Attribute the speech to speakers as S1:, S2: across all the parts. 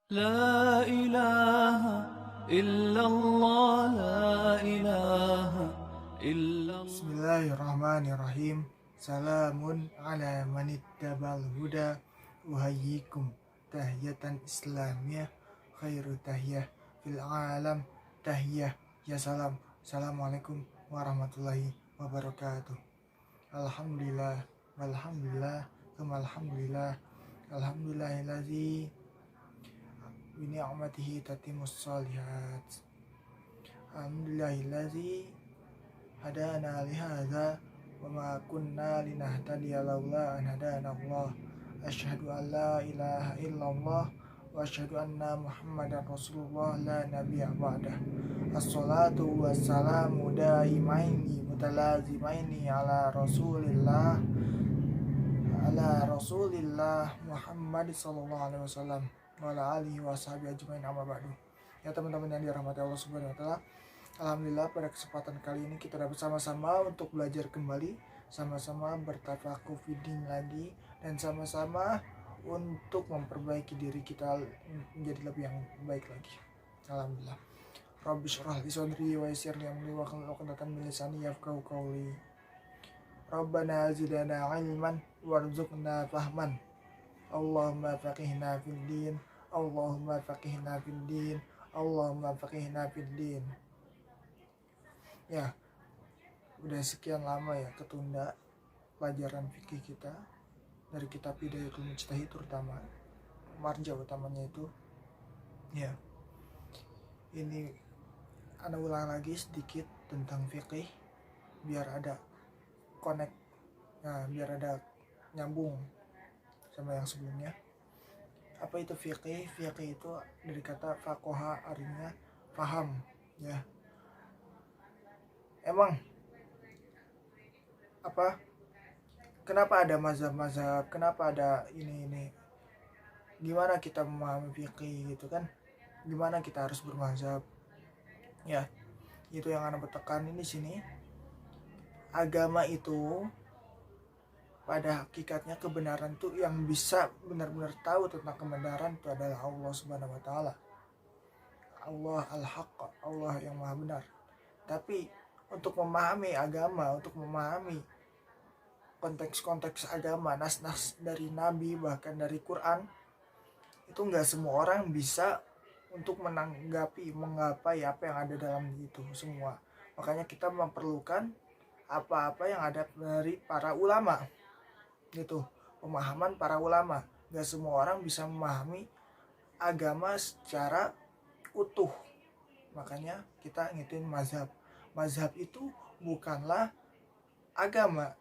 S1: لا إله إلا الله لا إله إلا الله.
S2: Bismillahirrahmanirrahim. Salamun ala manittabal huda. Uhayyikum tahiyatan islamiyah khairu tahiyah fil alam tahiyah ya salam. Assalamualaikum warahmatullahi wabarakatuh. Alhamdulillah walhamdulillah alhamdulillah alhamdulillahillazi bi ni'matihi tatimmus shalihat. Alhamdulillahillazi hadana lihada wa ma kunna linahtadiya laula an hadana Allah. Asyhadu an la ilaha illallah wa asyhadu anna Muhammadan Rasulullah la nabiyya ba'dah. Assalatu wassalamu daimaini mutalazimaini ala Rasulillah Muhammad sallallahu alaihi wasallam wa ala alihi wa sahbihi ajmain amma ba'du. Ya teman-teman yang dirahmati Allah Subhanahu wa taala, alhamdulillah pada kesempatan kali ini kita dapat sama-sama untuk belajar kembali, sama-sama bertafakuh fiddin lagi, dan sama-sama untuk memperbaiki diri kita menjadi lebih yang baik lagi. Alhamdulillah. Rabbi shrah li sadri wa yassir li amri wa hlul 'uqdatam min lisani yafqahu qawli. Rabbana zidna ilman warzuqna fahman. Allahumma faqihna fid din. Allahumma faqihna fid din. Allahumma faqihna fid din. Ya, udah sekian lama ya ketunda pelajaran fikih kita dari kitab Bidayatul Mujtahid, terutama marja utamanya itu. Ya, ini ana ulang lagi sedikit tentang fikih biar ada connect, nah biar ada nyambung sama yang sebelumnya. Apa itu fikih? Fikih itu dari kata faqaha, artinya paham ya. Emang apa, kenapa ada mazhab-mazhab, kenapa ada ini, gimana kita memahami fikih gitu kan, gimana kita harus bermazhab ya. Itu yang anak tekan ini sini. Agama itu pada hakikatnya kebenaran tuh yang bisa benar-benar tahu tentang kebenaran itu adalah Allah Subhanahu wa taala. Allah al-haq, Allah yang maha benar. Tapi untuk memahami agama, untuk memahami konteks-konteks agama, nas-nas dari Nabi, bahkan dari Quran, itu nggak semua orang bisa untuk menggapai apa yang ada dalam itu semua. Makanya kita memerlukan apa-apa yang ada dari para ulama gitu, pemahaman para ulama. Nggak semua orang bisa memahami agama secara utuh, makanya kita ngikutin mazhab. Mazhab itu bukanlah agama.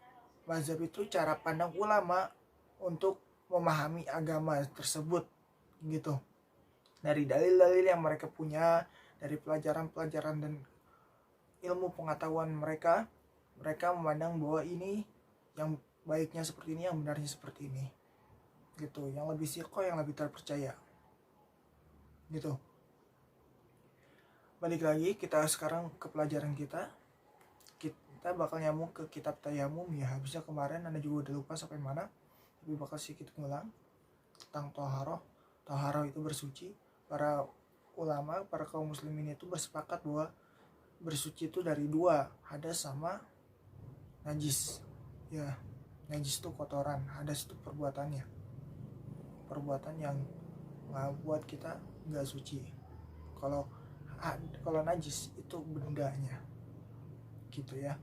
S2: Mazhab itu cara pandang ulama untuk memahami agama tersebut gitu. Dari dalil-dalil yang mereka punya, dari pelajaran-pelajaran dan ilmu pengetahuan mereka memandang bahwa ini yang baiknya seperti ini, yang benarnya seperti ini gitu, yang lebih siqo, yang lebih terpercaya gitu. Balik lagi kita sekarang ke pelajaran kita bakal nyambung ke kitab tayamum ya. Habisnya kemarin Anda juga udah lupa sampai mana, tapi bakal sedikit ngulang tentang toharoh. Toharoh itu bersuci. Para ulama, para kaum muslimin itu bersepakat bahwa bersuci itu dari dua, hadas sama najis ya. Najis itu kotoran, hadas itu perbuatan yang buat kita nggak suci. Kalau najis itu bendanya gitu ya.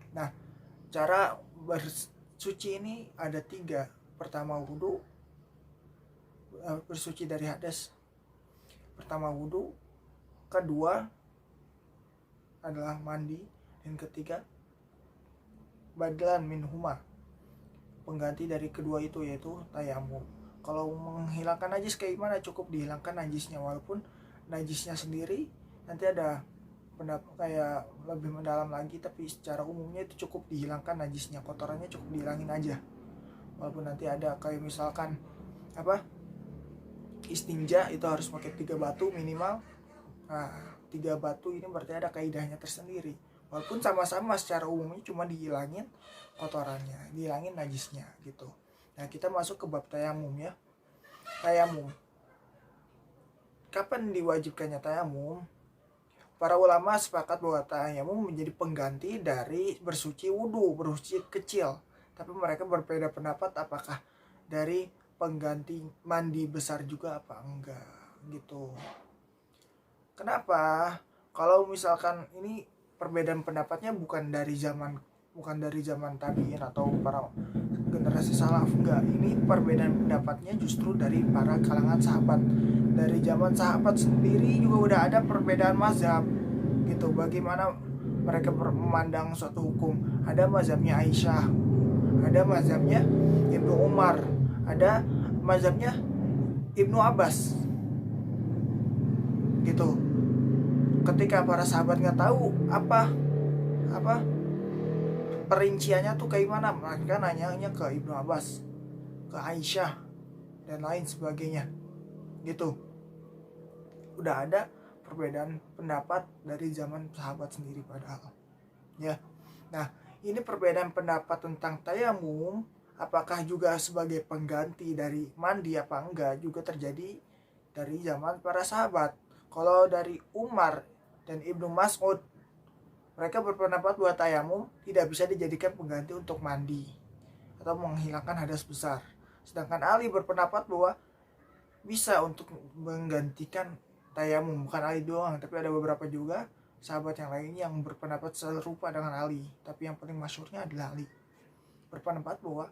S2: Nah, cara bersuci ini ada 3. Pertama wudu, bersuci dari hadas. Pertama wudu, kedua adalah mandi, dan ketiga badalan minhuma, pengganti dari kedua itu, yaitu tayamum. Kalau menghilangkan najis kayak gimana? Cukup dihilangkan najisnya, walaupun najisnya sendiri nanti ada pendapat kayak lebih mendalam lagi, tapi secara umumnya itu cukup dihilangkan najisnya, kotorannya cukup dihilangin aja. Walaupun nanti ada kayak misalkan istinja itu harus pakai 3 batu minimal. Nah, 3 batu ini berarti ada kaidahnya tersendiri. Walaupun sama-sama secara umumnya cuma dihilangin kotorannya, dihilangin najisnya gitu. Nah, kita masuk ke bab tayamum ya. Tayamum kapan diwajibkannya tayamum? Para ulama sepakat bahwa tayamum menjadi pengganti dari bersuci wudhu, bersuci kecil. Tapi mereka berbeda pendapat apakah dari pengganti mandi besar juga apa enggak gitu. Kenapa? Kalau misalkan ini perbedaan pendapatnya bukan dari zaman tabiin atau para generasi salaf, enggak. Ini perbedaan pendapatnya justru dari para kalangan sahabat. Dari zaman sahabat sendiri juga udah ada perbedaan mazhab gitu. Bagaimana mereka memandang suatu hukum. Ada mazhabnya Aisyah, ada mazhabnya Ibnu Umar, ada mazhabnya Ibnu Abbas gitu. Ketika para sahabat nggak tahu apa perinciannya tuh kayak mana, mereka nanyanya ke Ibnu Abbas, ke Aisyah dan lain sebagainya gitu. Udah ada perbedaan pendapat dari zaman sahabat sendiri padahal ya. Nah, ini perbedaan pendapat tentang tayamum apakah juga sebagai pengganti dari mandi apa enggak juga terjadi dari zaman para sahabat. Kalau dari Umar dan Ibnu Mas'ud, mereka berpendapat bahwa tayamum tidak bisa dijadikan pengganti untuk mandi atau menghilangkan hadas besar. Sedangkan Ali berpendapat bahwa bisa untuk menggantikan tayamum. Bukan Ali doang, tapi ada beberapa juga sahabat yang lain yang berpendapat serupa dengan Ali. Tapi yang paling masyhurnya adalah Ali. Berpendapat bahwa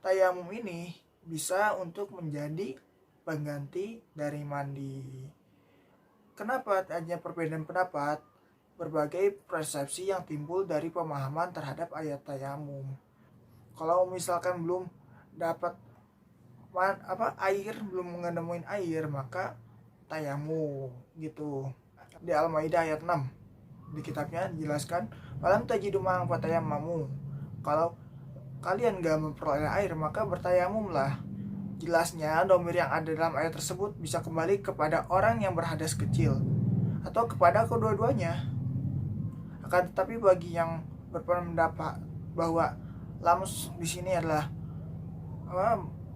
S2: tayamum ini bisa untuk menjadi pengganti dari mandi. Kenapa adanya perbedaan pendapat? Berbagai persepsi yang timbul dari pemahaman terhadap ayat tayamum. Kalau misalkan belum dapat air, belum menemuin air, maka tayamum gitu. Di Al-Maidah ayat 6 di kitabnya dijelaskan, "Falam tajidu ma'an fatayammamu." Kalau kalian gak memperoleh air, maka bertayamumlah. Jelasnya domir yang ada dalam ayat tersebut bisa kembali kepada orang yang berhadas kecil atau kepada kedua-duanya. Akan tetapi bagi yang berpendapat bahwa lams di sini adalah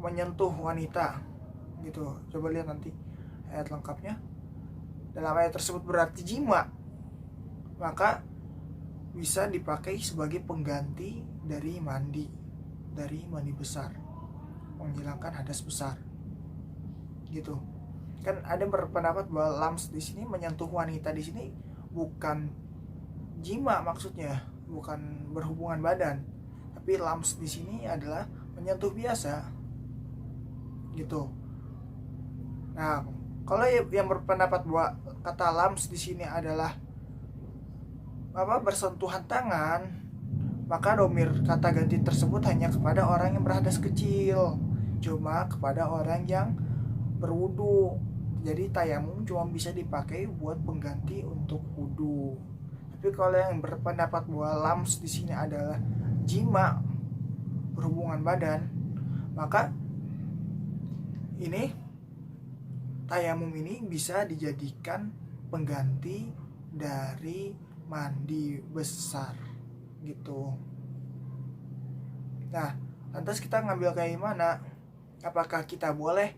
S2: menyentuh wanita gitu, coba lihat nanti ayat lengkapnya. Dalam ayat tersebut berarti jima, maka bisa dipakai sebagai pengganti dari mandi besar, menghilangkan hadas besar gitu. Kan ada berpendapat bahwa lams di sini menyentuh wanita di sini bukan jima, maksudnya bukan berhubungan badan, tapi lams di sini adalah menyentuh biasa gitu. Nah, kalau yang berpendapat bahwa kata lams di sini adalah bersentuhan tangan, maka domir kata ganti tersebut hanya kepada orang yang berhadas kecil, cuma kepada orang yang berwudu. Jadi tayamum cuma bisa dipakai buat pengganti untuk wudu. Tapi kalau yang berpendapat bahwa lams di sini adalah jima, berhubungan badan, maka ini tayamum ini bisa dijadikan pengganti dari mandi besar gitu. Nah, lantas kita ngambil kayak mana? Apakah kita boleh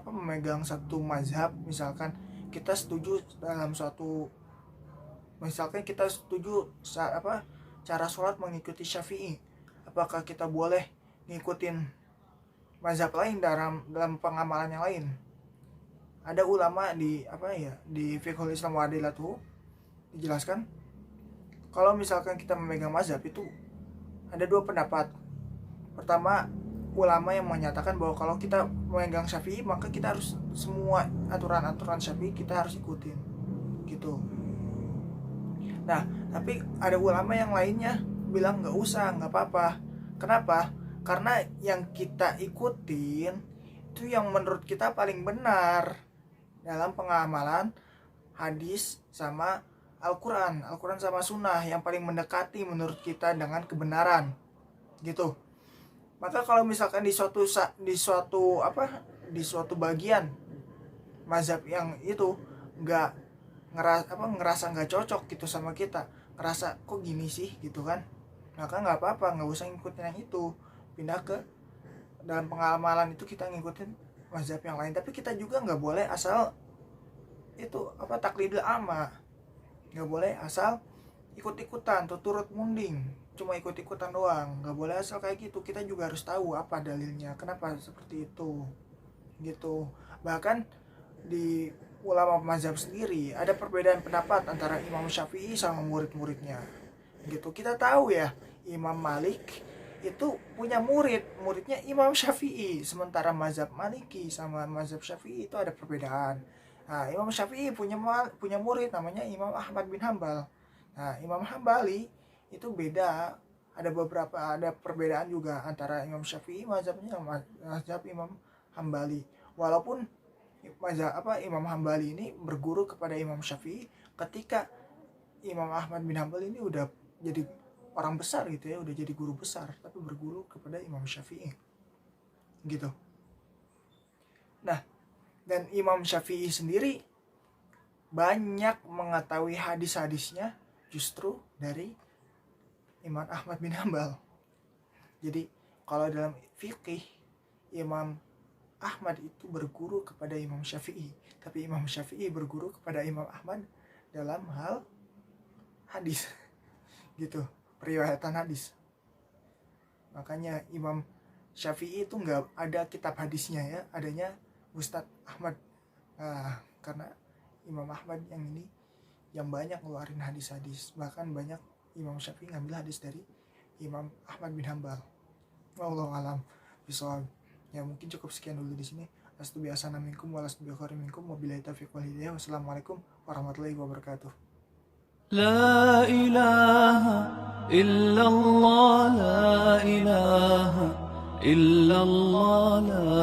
S2: memegang satu mazhab? Misalkan kita setuju dalam suatu, misalkan kita setuju cara sholat mengikuti Syafi'i, apakah kita boleh ngikutin mazhab lain dalam pengamalan yang lain? Ada ulama di di Fiqhul Islam wa Adilatuhu dijelaskan, kalau misalkan kita memegang mazhab itu ada dua pendapat. Pertama, ulama yang menyatakan bahwa kalau kita memegang Syafi'i maka kita harus semua aturan-aturan Syafi'i kita harus ikutin gitu. Nah, tapi ada ulama yang lainnya bilang nggak usah, nggak apa-apa. Kenapa? Karena yang kita ikutin itu yang menurut kita paling benar dalam pengamalan hadis sama Al-Quran sama sunnah, yang paling mendekati menurut kita dengan kebenaran gitu. Maka kalau misalkan di suatu bagian mazhab yang itu ngerasa nggak cocok gitu sama kita, ngerasa kok gini sih gitu kan, maka nggak apa-apa, nggak usah ngikutin yang itu, pindah ke dalam pengamalan itu kita ngikutin mazhab yang lain, tapi kita juga nggak boleh asal itu taklidil ama, nggak boleh asal ikut-ikutan atau turut munding, cuma ikut-ikutan doang, nggak boleh asal kayak gitu. Kita juga harus tahu apa dalilnya, kenapa seperti itu gitu. Bahkan di ulama mazhab sendiri ada perbedaan pendapat antara Imam Syafi'i sama murid-muridnya gitu. Kita tahu ya, Imam Malik itu punya muridnya Imam Syafi'i, sementara mazhab Maliki sama mazhab Syafi'i itu ada perbedaan. Nah, Imam Syafi'i punya murid namanya Imam Ahmad bin Hambal. Nah, Imam Hambali itu beda, ada perbedaan juga antara Imam Syafi'i mazhabnya mazhab Imam Hambali. Walaupun Imam Hambali ini berguru kepada Imam Syafi'i ketika Imam Ahmad bin Hambal ini udah jadi orang besar gitu ya, udah jadi guru besar, tapi berguru kepada Imam Syafi'i gitu. Nah, dan Imam Syafi'i sendiri banyak mengetahui hadis-hadisnya justru dari Imam Ahmad bin Hambal. Jadi kalau dalam fikih, Imam Ahmad itu berguru kepada Imam Syafi'i, tapi Imam Syafi'i berguru kepada Imam Ahmad dalam hal hadis gitu, periwayatan hadis. Makanya Imam Syafi'i itu nggak ada kitab hadisnya ya, adanya Ustadz Ahmad. Nah, karena Imam Ahmad yang ini yang banyak ngeluarin hadis-hadis, bahkan banyak Imam Syafi'i ngambil hadis dari Imam Ahmad bin Hambal. Wallahu alam bishawab. Ya mungkin cukup sekian dulu di sini. Astubiasana minkum walasbiqari minkum wabillahi taufiq wal hidayah. Wassalamualaikum warahmatullahi wabarakatuh.
S1: لا إله إلا الله لا إله إلا الله لا